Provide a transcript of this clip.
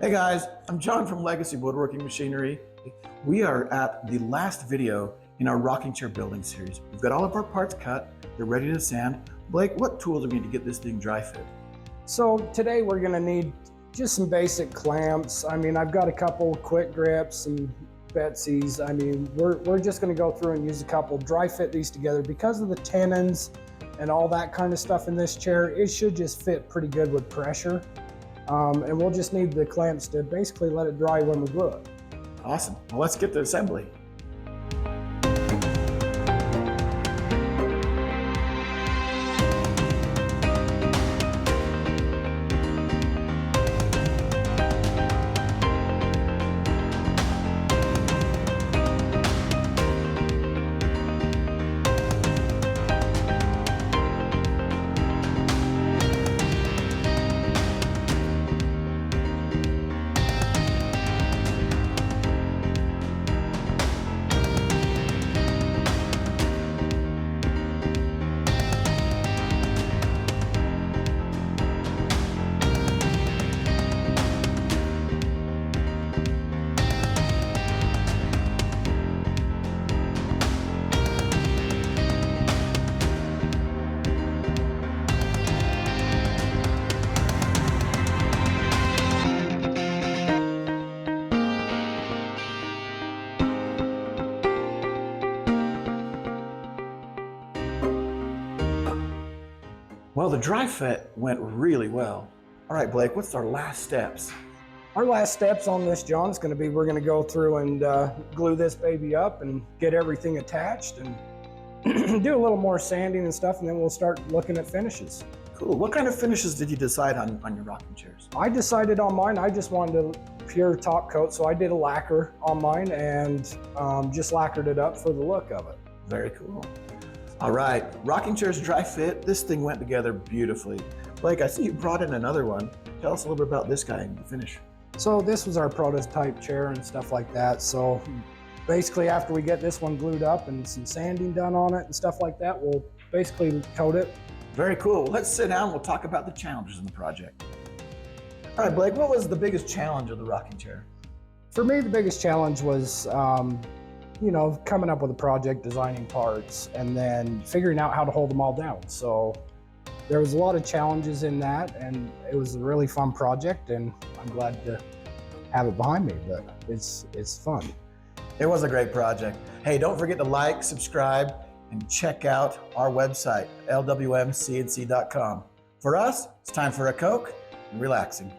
Hey guys, I'm John from Legacy Woodworking Machinery. We are at the last video in our rocking chair building series. We've got all of our parts cut, they're ready to sand. Blake, what tools do we need to get this thing dry fit? So today we're gonna need just some basic clamps. I mean, I've got a couple quick grips and Betsy's. I mean, we're just gonna go through and use a couple, dry fit these together. Because of the tenons and all that kind of stuff in this chair, it should just fit pretty good with pressure. And we'll just need the clamps to basically let it dry when we glue it. Awesome, well let's get to assembly. Well, the dry fit went really well. All right, Blake, what's our last steps? Our last steps on this, John, is gonna be we're gonna go through and glue this baby up and get everything attached and do a little more sanding and stuff, and then we'll start looking at finishes. Cool, what kind of finishes did you decide on your rocking chairs? I decided on mine, I just wanted a pure top coat, so I did a lacquer on mine and just lacquered it up for the look of it. Very cool. All right, rocking chairs dry fit. This thing went together beautifully. Blake, I see you brought in another one. Tell us a little bit about this guy and the finish. So this was our prototype chair and stuff like that. So basically after we get this one glued up and some sanding done on it and stuff like that, we'll basically coat it. Very cool. Let's sit down and we'll talk about the challenges in the project. All right, Blake, what was the biggest challenge of the rocking chair? For me, the biggest challenge was coming up with a project, designing parts, and then figuring out how to hold them all down. So there was a lot of challenges in that, and it was a really fun project, and I'm glad to have it behind me, but it's fun. It was a great project. Hey, don't forget to like, subscribe, and check out our website, lwmcnc.com. For us, it's time for a Coke and relaxing.